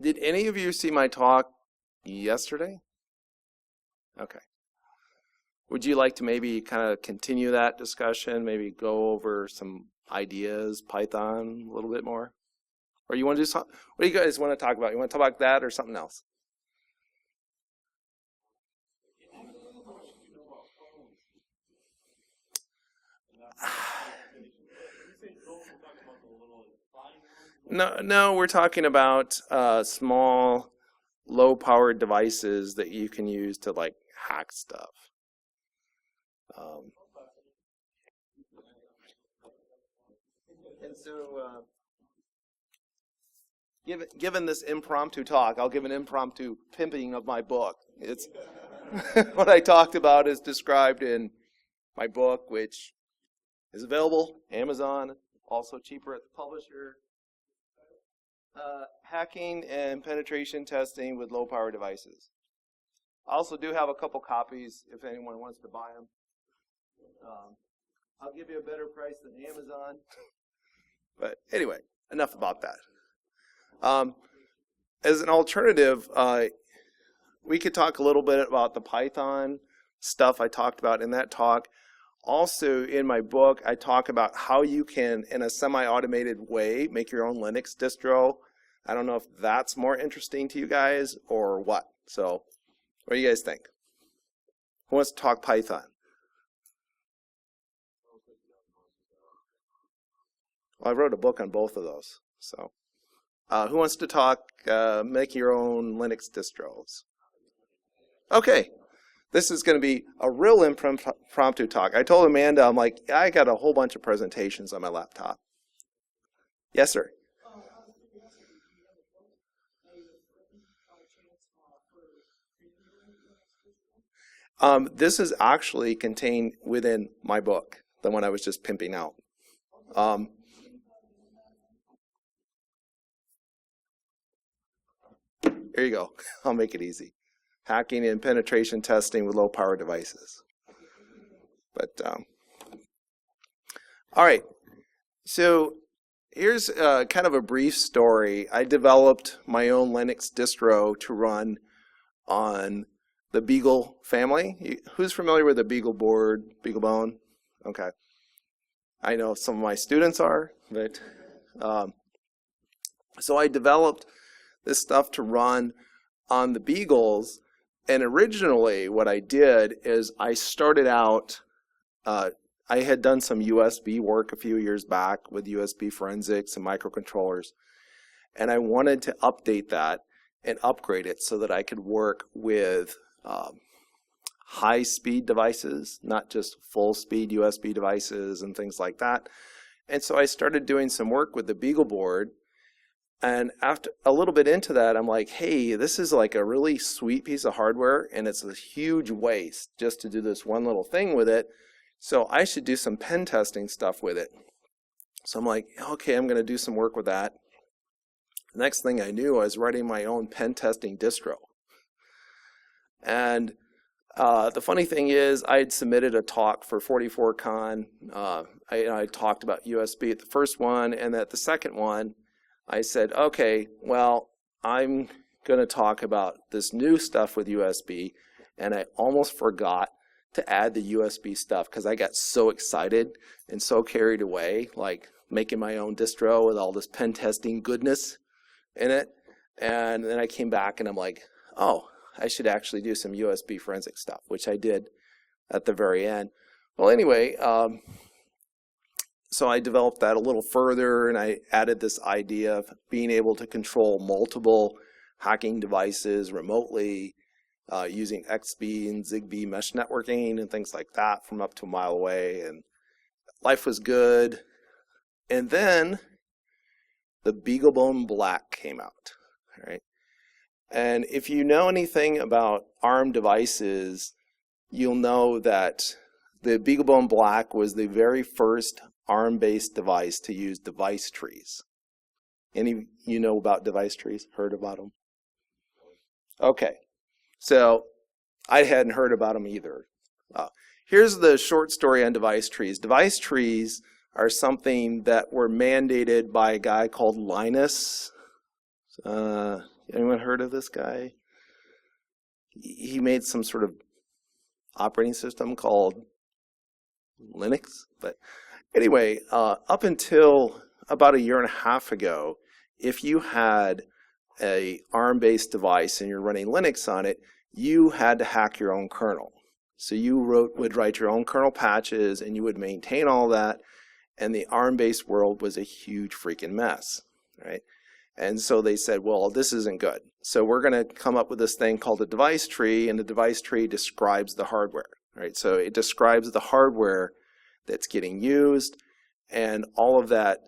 Did any of you see my talk yesterday? Okay. Would you like to maybe kind of continue that discussion, maybe go over some ideas, Python a little bit more? Or you want to do something? What do you guys want to talk about? You want to talk about that or something else? No, we're talking about small, low-powered devices that you can use to like hack stuff. And so, given this impromptu talk, I'll give an impromptu pimping of my book. It's what I talked about is described in my book, which is available Amazon, also cheaper at the publisher. Hacking and penetration testing with low-power devices. I also do have a couple copies if anyone wants to buy them. I'll give you a better price than Amazon. But anyway, enough about that. As an alternative, we could talk a little bit about the Python stuff I talked about in that talk. Also, in my book, I talk about how you can, in a semi-automated way, make your own Linux distro. I don't know if that's more interesting to you guys or what. So, what do you guys think? Who wants to talk Python? Well, I wrote a book on both of those. So, who wants to talk make your own Linux distros? Okay. This is going to be a real impromptu talk. I told Amanda, I'm like, I got a whole bunch of presentations on my laptop. Yes, sir. This is actually contained within my book, the one I was just pimping out. Here you go. I'll make it easy. Hacking and penetration testing with low-power devices. But all right. So here's kind of a brief story. I developed my own Linux distro to run on the Beagle family. Who's familiar with the Beagle board, BeagleBone? Okay. I know some of my students are, but so I developed this stuff to run on the Beagles. And originally what I did is I started out, I had done some USB work a few years back with USB forensics and microcontrollers. And I wanted to update that and upgrade it so that I could work with high-speed devices, not just full-speed USB devices and things like that. And so I started doing some work with the Beagle board. And after a little bit into that, I'm like, hey, this is like a really sweet piece of hardware, and it's a huge waste just to do this one little thing with it. So I should do some pen testing stuff with it. So I'm like, okay, I'm going to do some work with that. The next thing I knew, I was writing my own pen testing distro. And the funny thing is, I had submitted a talk for GrrCON. I talked about USB at the first one, and at the second one, I said, okay, well, I'm going to talk about this new stuff with USB, and I almost forgot to add the USB stuff because I got so excited and so carried away, like making my own distro with all this pen testing goodness in it. And then I came back and I'm like, oh, I should actually do some USB forensic stuff, which I did at the very end. Well, anyway, so I developed that a little further, and I added this idea of being able to control multiple hacking devices remotely using XB and ZigBee mesh networking and things like that from up to a mile away, and life was good. And then the BeagleBone Black came out, right? And if you know anything about ARM devices, you'll know that the BeagleBone Black was the very first ARM-based device to use device trees. Any of you know about device trees? Heard about them? Okay, so I hadn't heard about them either. Here's the short story on device trees. Device trees are something that were mandated by a guy called Linus. Anyone heard of this guy? He made some sort of operating system called Linux. But anyway, up until about a year and a half ago, if you had a ARM-based device and you're running Linux on it, you had to hack your own kernel. So you would write your own kernel patches and you would maintain all that, and the ARM-based world was a huge freaking mess, right? And so they said, well, this isn't good. So we're going to come up with this thing called a device tree, and the device tree describes the hardware, right? So it describes the hardware that's getting used, and all of that.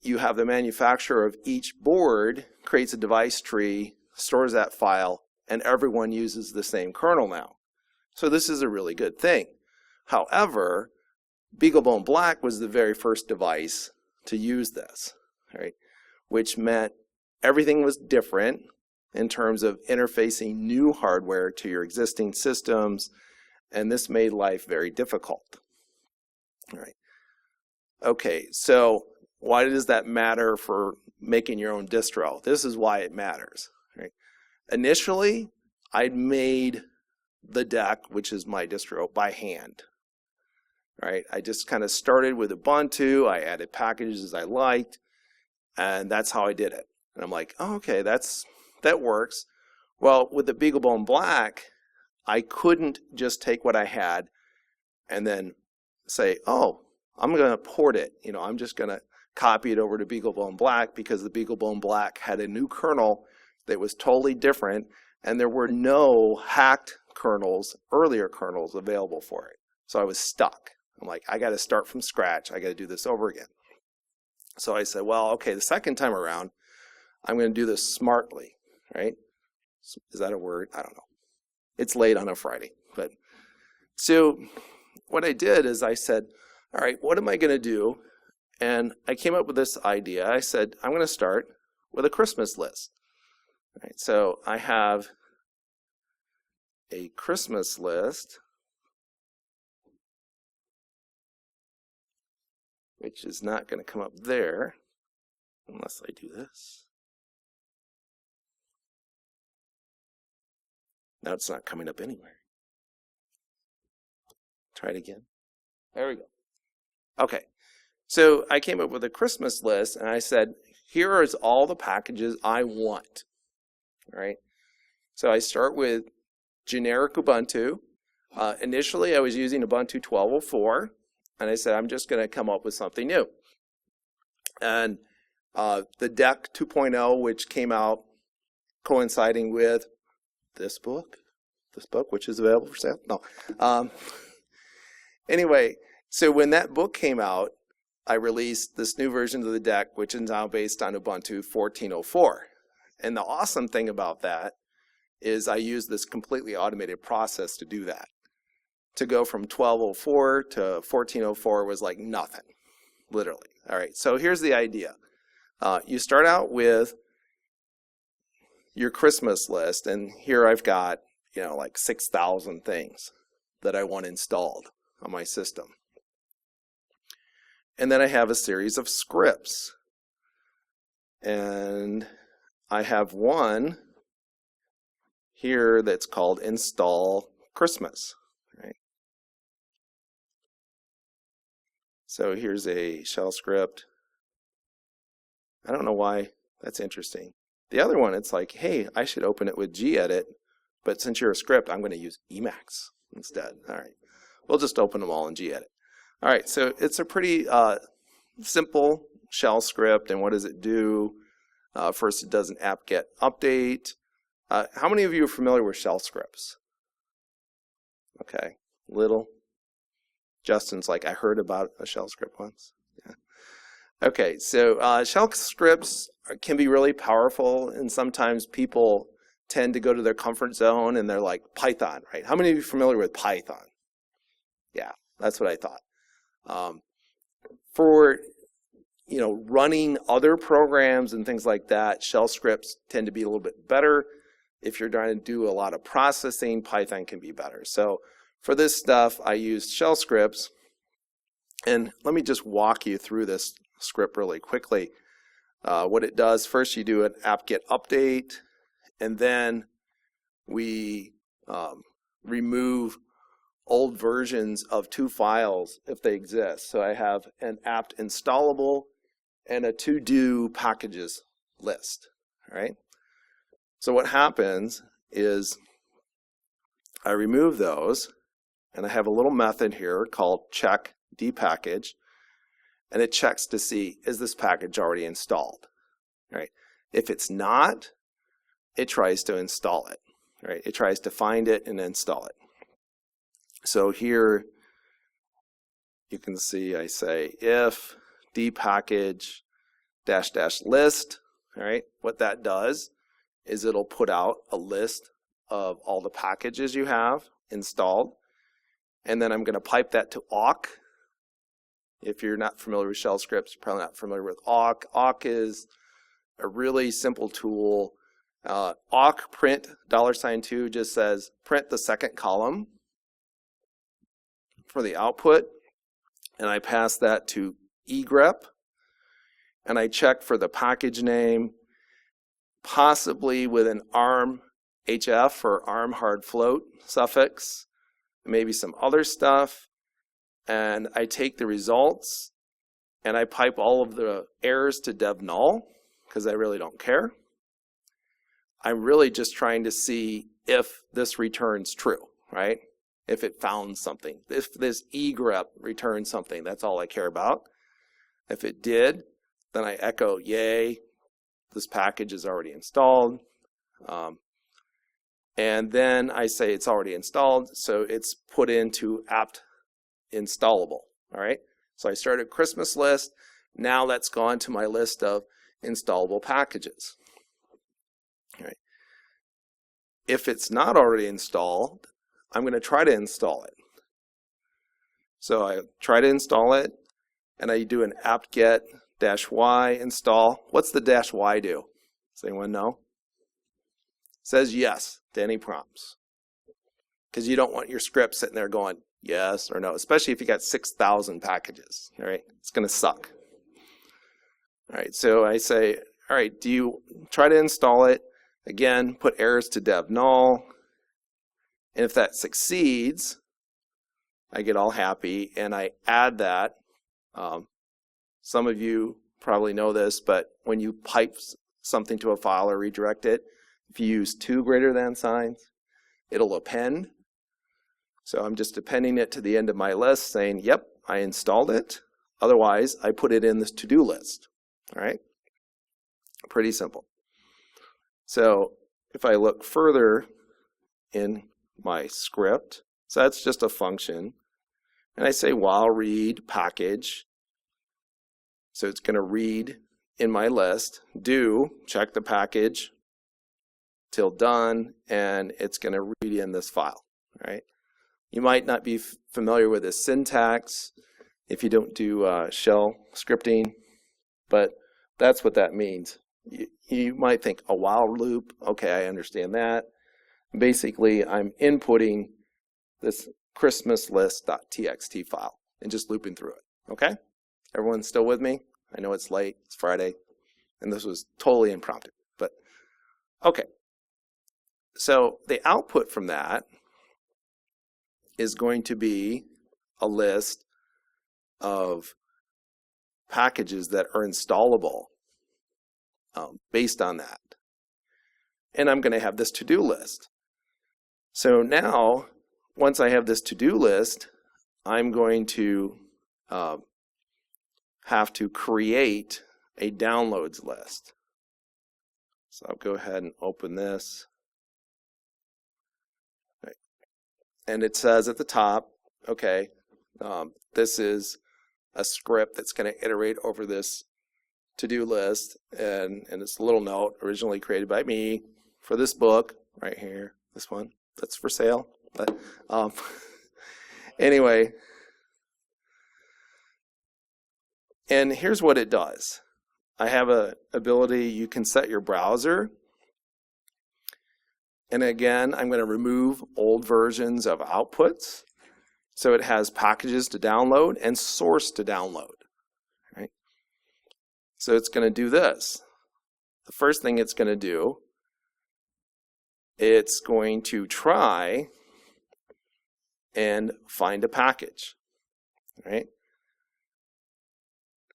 You have the manufacturer of each board creates a device tree, stores that file, and everyone uses the same kernel now. So this is a really good thing. However, BeagleBone Black was the very first device to use this, right? Which meant everything was different in terms of interfacing new hardware to your existing systems, and this made life very difficult. All right. Okay, so why does that matter for making your own distro? This is why it matters. Right? Initially, I'd made the deck, which is my distro, by hand. Right? I just kind of started with Ubuntu. I added packages I liked, and that's how I did it. And I'm like, oh, okay, that works. Well, with the BeagleBone Black, I couldn't just take what I had and then say, oh, I'm going to port it. I'm just going to copy it over to BeagleBone Black, because the BeagleBone Black had a new kernel that was totally different, and there were no hacked kernels, earlier kernels available for it. So I was stuck. I'm like, I got to start from scratch. I got to do this over again. So I said, well, okay, the second time around, I'm going to do this smartly, right? Is that a word? I don't know. It's late on a Friday. But so what I did is I said, all right, what am I going to do? And I came up with this idea. I said, I'm going to start with a Christmas list. All right, so I have a Christmas list, which is not going to come up there unless I do this. Now it's not coming up anywhere. Try it again. There we go. Okay. So I came up with a Christmas list, and I said, here is all the packages I want, right? So I start with generic Ubuntu. Initially, I was using Ubuntu 12.04, and I said, I'm just going to come up with something new. And the deck 2.0, which came out coinciding with this book, which is available for sale. No. Anyway, so when that book came out, I released this new version of the deck, which is now based on Ubuntu 14.04. And the awesome thing about that is I use this completely automated process to do that. To go from 12.04 to 14.04 was like nothing, literally. All right, so here's the idea. You start out with your Christmas list, and here I've got, like 6,000 things that I want installed on my system. And then I have a series of scripts. And I have one here that's called install Christmas. Right? So here's a shell script. I don't know why that's interesting. The other one, it's like, hey, I should open it with gedit, but since you're a script, I'm going to use Emacs instead. All right, we'll just open them all in gedit. All right, so it's a pretty simple shell script, and what does it do? First, it does an apt-get update. How many of you are familiar with shell scripts? Okay, little. Justin's like, I heard about a shell script once. Yeah. Okay, so shell scripts can be really powerful, and sometimes people tend to go to their comfort zone, and they're like, Python, right? How many of you are familiar with Python? Yeah, that's what I thought. For running other programs and things like that, shell scripts tend to be a little bit better. If you're trying to do a lot of processing, Python can be better. So for this stuff, I used shell scripts. And let me just walk you through this script really quickly. What it does, first you do an apt-get update, and then we remove old versions of 2 files if they exist. So I have an apt installable and a to-do packages list, right? So what happens is I remove those, and I have a little method here called check dpackage, and it checks to see, is this package already installed, right? If it's not, it tries to install it, right? It tries to find it and install it. So here you can see I say if dpackage -- list, all right? What that does is it'll put out a list of all the packages you have installed, and then I'm going to pipe that to awk. If you're not familiar with shell scripts, you're probably not familiar with awk. Awk is a really simple tool. Awk print $2 just says print the second column for the output, and I pass that to egrep, and I check for the package name, possibly with an ARM HF or ARM hard float suffix, maybe some other stuff, and I take the results and I pipe all of the errors to dev null because I really don't care. I'm really just trying to see if this returns true, right? If it found something. If this egrep returns something, that's all I care about. If it did, then I echo, yay, this package is already installed. And then I say it's already installed, so it's put into apt installable, all right? So I started Christmas list. Now that's gone to my list of installable packages. All right. If it's not already installed, I'm going to try to install it. So I try to install it, and I do an apt-get -y install. What's the -y do? Does anyone know? It says yes to any prompts, because you don't want your script sitting there going yes or no, especially if you got 6,000 packages. All right, it's going to suck. All right, so I say, all right, do you try to install it? Again, put errors to dev null, and if that succeeds, I get all happy and I add that. Some of you probably know this, but when you pipe something to a file or redirect it, if you use 2 greater than signs, it'll append. So I'm just appending it to the end of my list saying, yep, I installed it. Otherwise, I put it in this to-do list. All right? Pretty simple. So if I look further in my script, so that's just a function, and I say while read package, so it's going to read in my list, do, check the package, till done, and it's going to read in this file, right? You might not be familiar with this syntax if you don't do shell scripting, but that's what that means. You might think a while loop, okay, I understand that. Basically, I'm inputting this Christmas list.txt file and just looping through it, okay? Everyone still with me? I know it's late, it's Friday, and this was totally impromptu, but okay. So the output from that is going to be a list of packages that are installable based on that. And I'm going to have this to-do list. So now, once I have this to-do list, I'm going to have to create a downloads list. So I'll go ahead and open this. Right. And it says at the top, okay, this is a script that's going to iterate over this to-do list, and it's a little note originally created by me for this book right here, this one that's for sale. But anyway, and here's what it does. I have a ability, you can set your browser, and again I'm going to remove old versions of outputs, so it has packages to download and source to download. Right? So it's going to do this. The first thing it's going to do, it's going to try and find a package, right?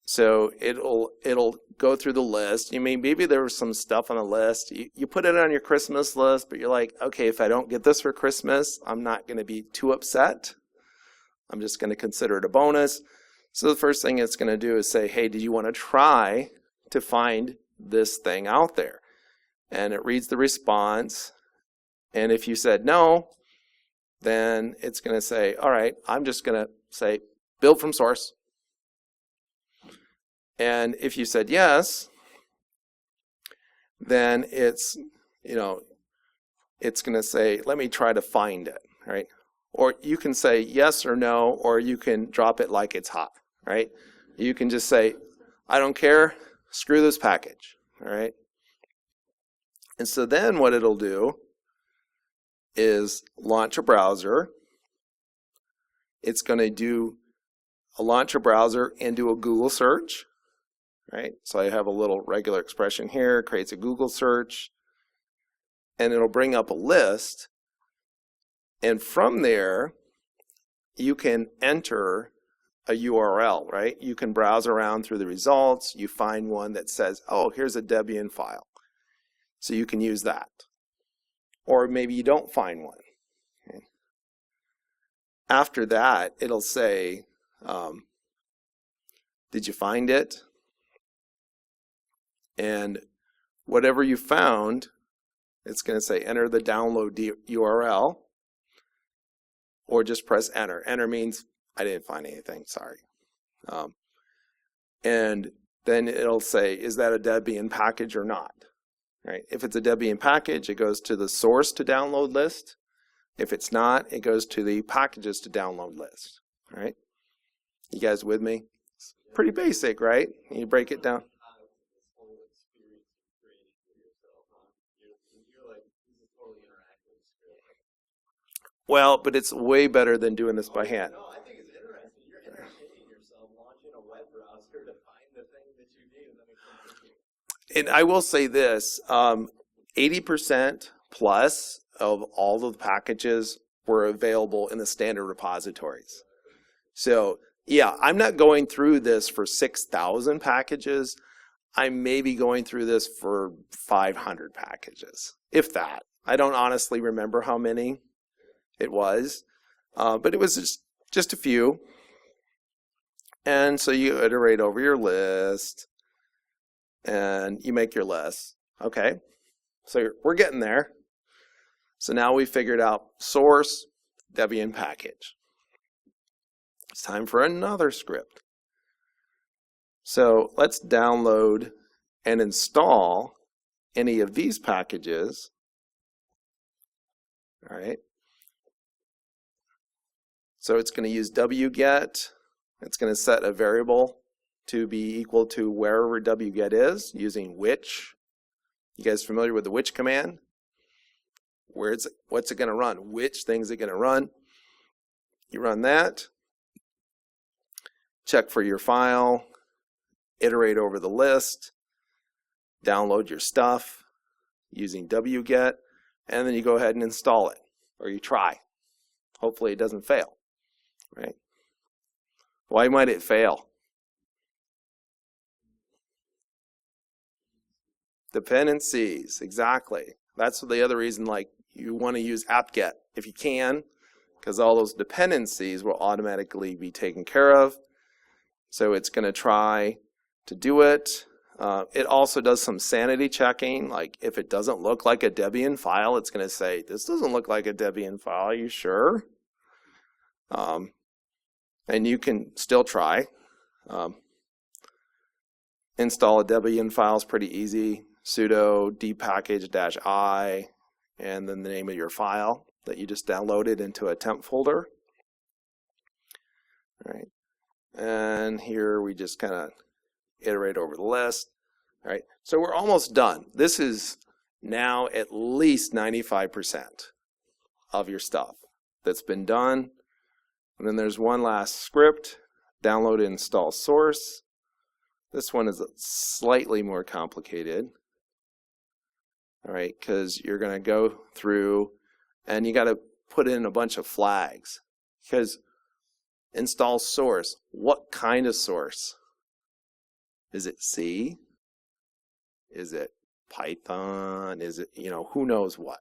So it'll go through the list. Maybe there was some stuff on the list. You put it on your Christmas list, but you're like, okay, if I don't get this for Christmas, I'm not going to be too upset. I'm just going to consider it a bonus. So the first thing it's going to do is say, hey, did you want to try to find this thing out there? And it reads the response. And if you said no, then it's going to say, all right, I'm just going to say build from source. And if you said yes, then it's going to say, let me try to find it, right? Or you can say yes or no, or you can drop it like it's hot, right? You can just say, I don't care, screw this package, all right? And so then what it'll do is launch a browser. It's going to launch a browser and do a Google search, right? So I have a little regular expression here, creates a Google search, and it'll bring up a list. And from there, you can enter a URL, right? You can browse around through the results. You find one that says, oh, here's a Debian file. So you can use that. Or maybe you don't find one. Okay. After that, it'll say, did you find it? And whatever you found, it's going to say enter the download URL, or just press enter. Enter means I didn't find anything, sorry. And then it'll say, is that a Debian package or not? Right? If it's a Debian package, it goes to the source to download list. If it's not, it goes to the packages to download list. Right? You guys with me? It's pretty basic, right? You break it down. Well, but it's way better than doing this by hand. No, I think it's interesting. You're entertaining yourself launching a web browser to find the thing that you need. And I will say this, 80% plus of all of the packages were available in the standard repositories. So yeah, I'm not going through this for 6,000 packages. I may be going through this for 500 packages, if that. I don't honestly remember how many it was, but it was just a few. And so you iterate over your list, and you make your list. Okay, so we're getting there. So now we figured out source, Debian package. It's time for another script. So let's download and install any of these packages. All right. So it's going to use wget. It's going to set a variable to be equal to wherever wget is using which. You guys familiar with the which command? What's it going to run? Which thing's it going to run? You run that. Check for your file. Iterate over the list. Download your stuff using wget. And then you go ahead and install it. Or you try. Hopefully it doesn't fail. Right? Why might it fail? Dependencies, exactly. That's the other reason, like, you want to use apt-get if you can, because all those dependencies will automatically be taken care of. So it's going to try to do it. It also does some sanity checking, like if it doesn't look like a Debian file, it's going to say, this doesn't look like a Debian file, are you sure? And you can still try. Install a Debian file is pretty easy. Sudo dpackage-i, and then the name of your file that you just downloaded into a temp folder. All right. And here we just kind of iterate over the list. All right. So we're almost done. This is now at least 95% of your stuff that's been done. And then there's one last script, download and install source. This one is slightly more complicated. All right, because you're going to go through and you got to put in a bunch of flags. Because install source, what kind of source? Is it C? Is it Python? Is it, who knows what?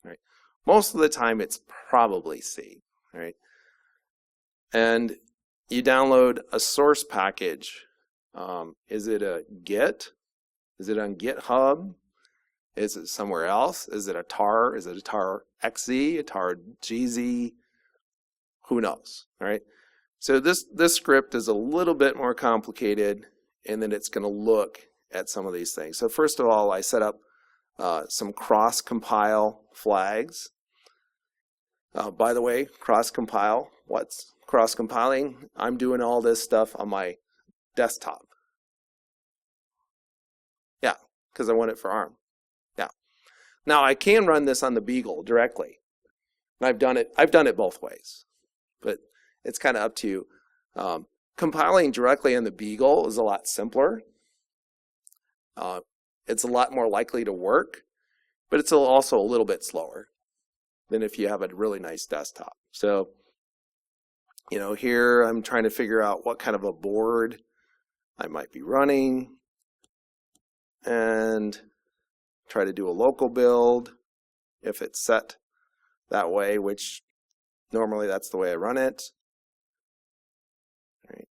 Right? Most of the time it's probably C. Right? And you download a source package. Is it a Git? Is it on GitHub? Is it somewhere else? Is it a tar? Is it a tar XZ, a tar GZ? Who knows, right? So this script is a little bit more complicated, and then it's going to look at some of these things. So first of all, I set up some cross-compile flags. By the way, cross-compile, what's cross-compiling? I'm doing all this stuff on my desktop. Yeah, because I want it for ARM. Yeah. Now I can run this on the Beagle directly. And I've done it both ways. But it's kind of up to you. Compiling directly on the Beagle is a lot simpler. It's a lot more likely to work, but it's also a little bit slower than if you have a really nice desktop. So, here I'm trying to figure out what kind of a board I might be running and try to do a local build if it's set that way, which normally that's the way I run it. All right.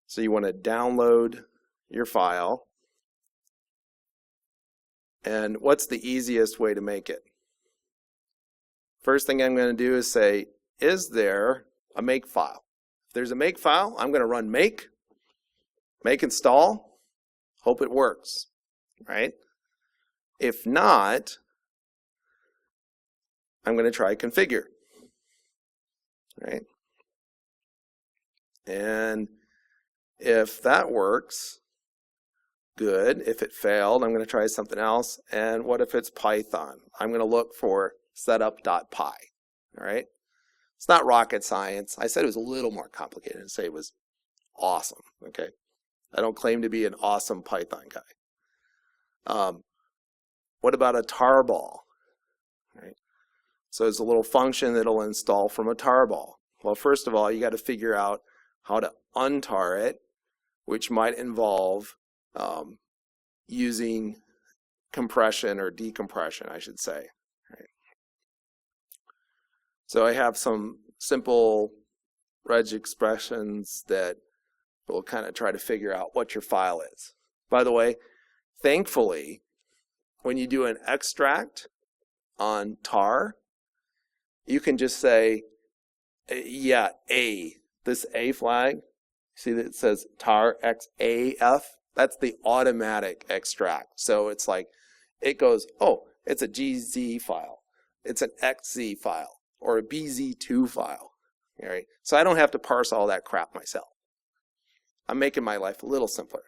So you want to download your file. And what's the easiest way to make it? First thing I'm going to do is say, is there a make file? If there's a make file, I'm going to run make install, hope it works, right? If not, I'm going to try configure, right? And if that works, good. If it failed, I'm going to try something else. And what if it's Python? I'm going to look for setup.py, all right? It's not rocket science. I said it was a little more complicated and say it was awesome, okay? I don't claim to be an awesome Python guy. What about a tarball? Right? So it's a little function that'll install from a tarball. Well, first of all, you got to figure out how to untar it, which might involve using compression or decompression, I should say. Right. So I have some simple reg expressions that will kind of try to figure out what your file is. By the way, thankfully, when you do an extract on tar, you can just say, yeah, this A flag, see that it says tar XAF? That's the automatic extract. So it's like, it goes, oh, it's a GZ file. It's an XZ file or a BZ2 file. All right? So I don't have to parse all that crap myself. I'm making my life a little simpler.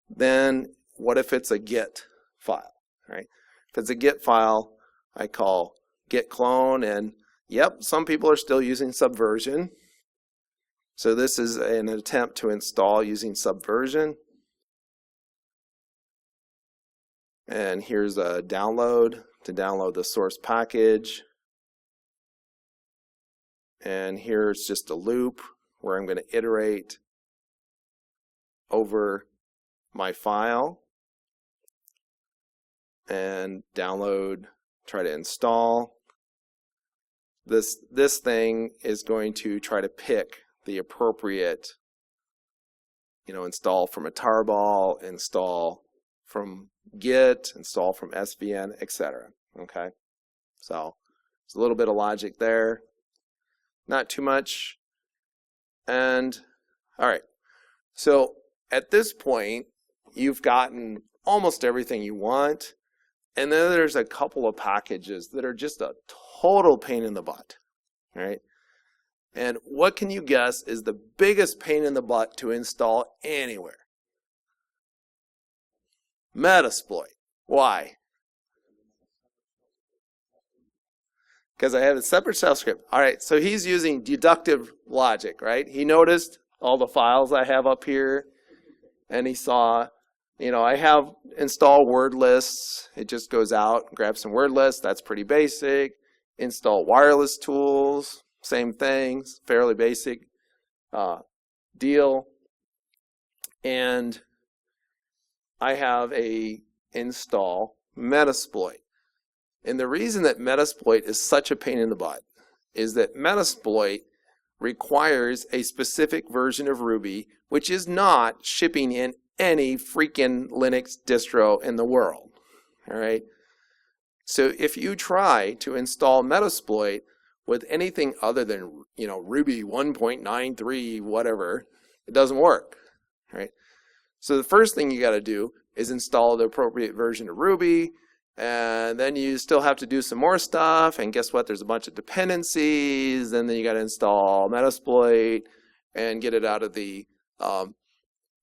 Then what if it's a Git file? Right? If it's a Git file, I call git clone, and yep, some people are still using Subversion. So this is an attempt to install using Subversion. And here's a download to download the source package. And here's just a loop where I'm going to iterate over my file and download, try to install. This thing is going to try to pick the appropriate, install from a tarball, install from Git, install from SVN, etc. Okay, so there's a little bit of logic there, not too much. And all right, so at this point, you've gotten almost everything you want, and then there's a couple of packages that are just a total pain in the butt, right? And what can you guess is the biggest pain in the butt to install anywhere? Metasploit. Why? Because I have a separate shell script. All right, so he's using deductive logic, right? He noticed all the files I have up here, and he saw, I have install word lists. It just goes out, grabs some word lists. That's pretty basic. Install wireless tools, same things, fairly basic deal. And I have a install Metasploit. And the reason that Metasploit is such a pain in the butt is that Metasploit requires a specific version of Ruby, which is not shipping in any freaking Linux distro in the world. All right. So if you try to install Metasploit with anything other than, Ruby 1.93, whatever, it doesn't work. All right. So the first thing you got to do is install the appropriate version of Ruby, and then you still have to do some more stuff, and guess what? There's a bunch of dependencies, and then you got to install Metasploit and get it out of the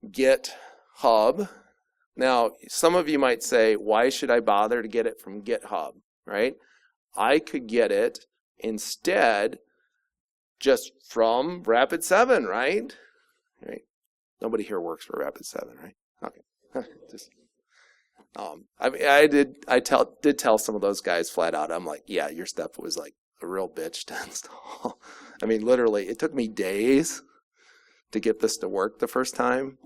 GitHub. Now, some of you might say, why should I bother to get it from GitHub, right? I could get it instead just from Rapid7, right? Nobody here works for Rapid7, right? Okay. Just, I did tell some of those guys flat out. I'm like, yeah, your stuff was like a real bitch to install. I mean, literally, it took me days to get this to work the first time.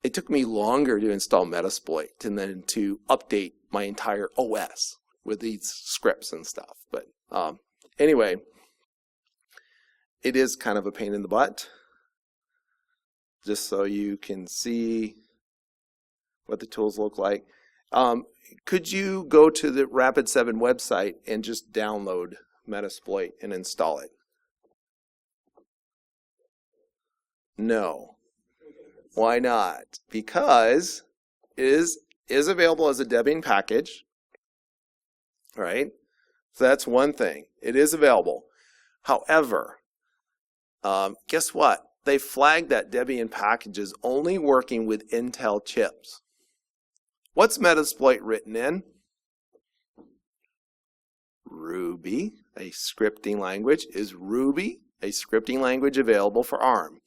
It took me longer to install Metasploit and then to update my entire OS with these scripts and stuff. But anyway, it is kind of a pain in the butt. Just so you can see what the tools look like. Could you go to the Rapid7 website and just download Metasploit and install it? No. Why not? Because it is available as a Debian package, right? So that's one thing. It is available. However, guess what? They flagged that Debian package is only working with Intel chips. What's Metasploit written in? Ruby, a scripting language. Is Ruby a scripting language available for ARM?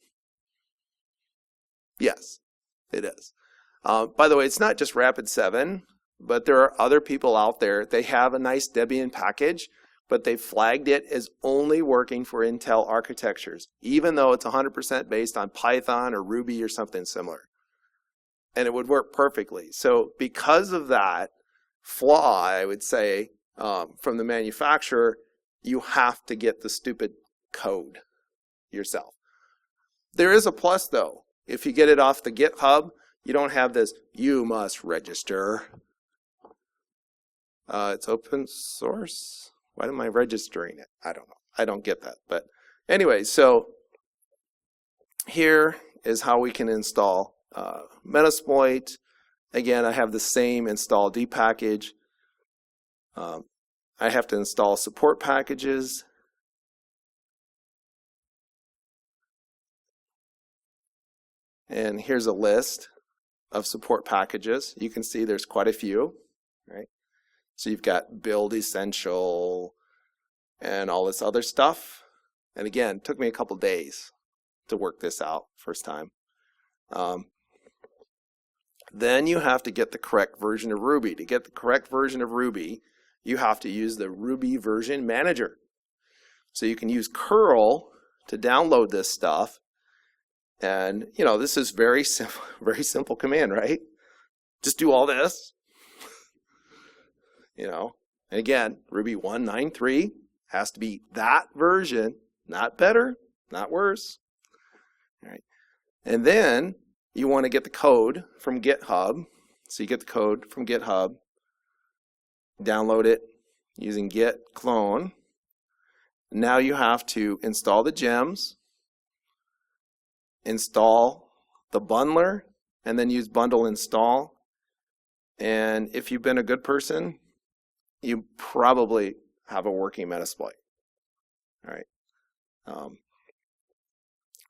Yes, it is. By the way, it's not just Rapid7, but there are other people out there. They have a nice Debian package, but they flagged it as only working for Intel architectures, even though it's 100% based on Python or Ruby or something similar. And it would work perfectly. So because of that flaw, I would say, from the manufacturer, you have to get the stupid code yourself. There is a plus, though. If you get it off the GitHub, you don't have this, you must register. It's open source. Why am I registering it? I don't know. I don't get that. But anyway, so here is how we can install Metasploit. Again, I have the same install D package. I have to install support packages. And here's a list of support packages. You can see there's quite a few, right? So you've got Build Essential and all this other stuff. And again, it took me a couple days to work this out first time. Then you have to get the correct version of Ruby. To get the correct version of Ruby, you have to use the Ruby version manager. So you can use curl to download this stuff. And, this is very simple command, right? Just do all this. And again, Ruby 1.9.3 has to be that version, not better, not worse. All right. And then you want to get the code from GitHub. So you get the code from GitHub, download it using git clone. Now you have to install the gems, install the bundler, and then use bundle install. And if you've been a good person, you probably have a working Metasploit. All right.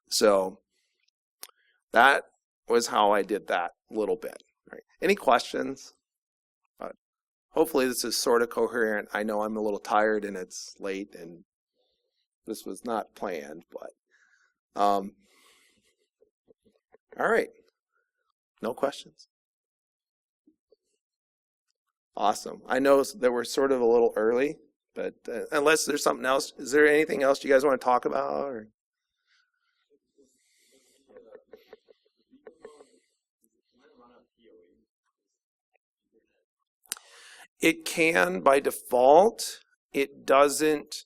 So that was how I did that little bit. Right. Any questions? Hopefully this is sort of coherent. I know I'm a little tired and it's late and this was not planned, but All right. No questions? Awesome. I know that we're sort of a little early, but unless there's something else, is there anything else you guys want to talk about? Or? It can by default. It doesn't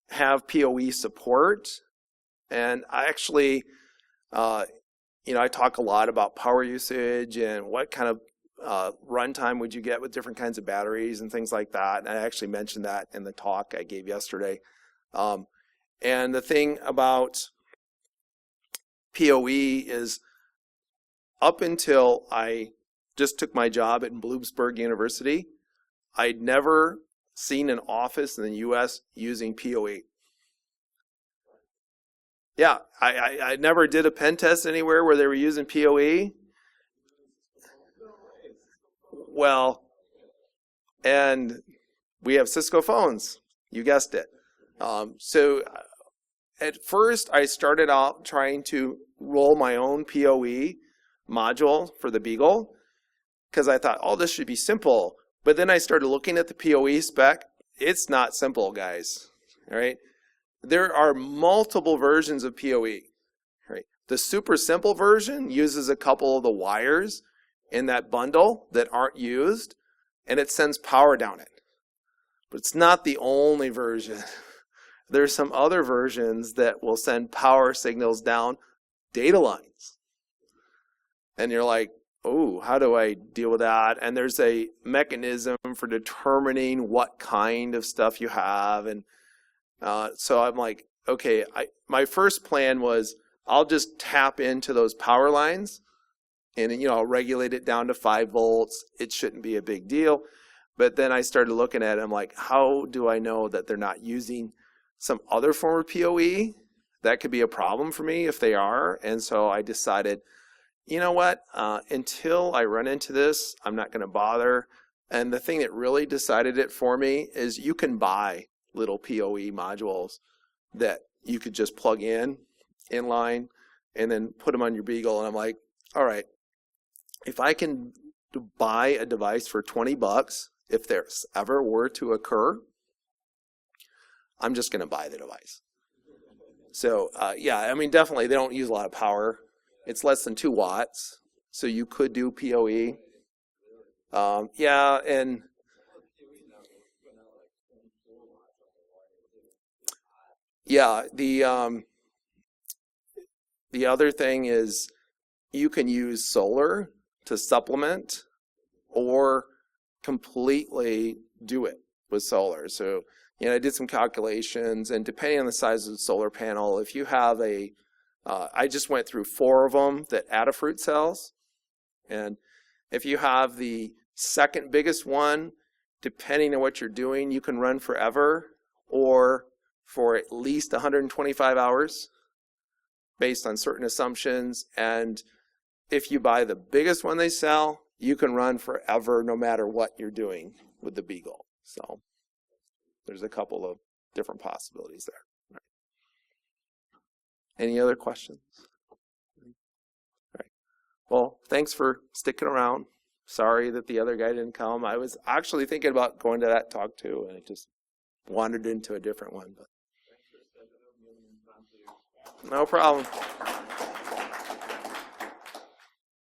have PoE support. And I actually, I talk a lot about power usage and what kind of runtime would you get with different kinds of batteries and things like that. And I actually mentioned that in the talk I gave yesterday. And the thing about PoE is up until I just took my job at Bloomsburg University, I'd never seen an office in the US using PoE. Yeah, I never did a pen test anywhere where they were using PoE. Well, and we have Cisco phones. You guessed it. So at first, I started out trying to roll my own PoE module for the Beagle because I thought, oh, this should be simple. But then I started looking at the PoE spec. It's not simple, guys. All right. There are multiple versions of PoE. Right? The super simple version uses a couple of the wires in that bundle that aren't used, and it sends power down it. But it's not the only version. There's some other versions that will send power signals down data lines. And you're like, oh, how do I deal with that? And there's a mechanism for determining what kind of stuff you have. And so I'm like, okay, my first plan was I'll just tap into those power lines and I'll regulate it down to 5 volts. It shouldn't be a big deal. But then I started looking at it. I'm like, how do I know that they're not using some other form of PoE? That could be a problem for me if they are. And so I decided, you know what? Until I run into this, I'm not going to bother. And the thing that really decided it for me is you can buy little PoE modules that you could just plug in line and then put them on your Beagle. And I'm like, all right, if I can buy a device for $20, if there's ever were to occur, I'm just going to buy the device. So yeah, I mean, definitely they don't use a lot of power. It's less than 2 watts, so you could do PoE. Yeah, and yeah, the other thing is you can use solar to supplement or completely do it with solar. So, I did some calculations, and depending on the size of the solar panel, if you have I just went through 4 of them that Adafruit sells, and if you have the second biggest one, depending on what you're doing, you can run forever or for at least 125 hours based on certain assumptions. And if you buy the biggest one they sell, you can run forever no matter what you're doing with the Beagle. So there's a couple of different possibilities there. Right. Any other questions? All right. Well, thanks for sticking around. Sorry that the other guy didn't come. I was actually thinking about going to that talk too, and it just wandered into a different one. But no problem.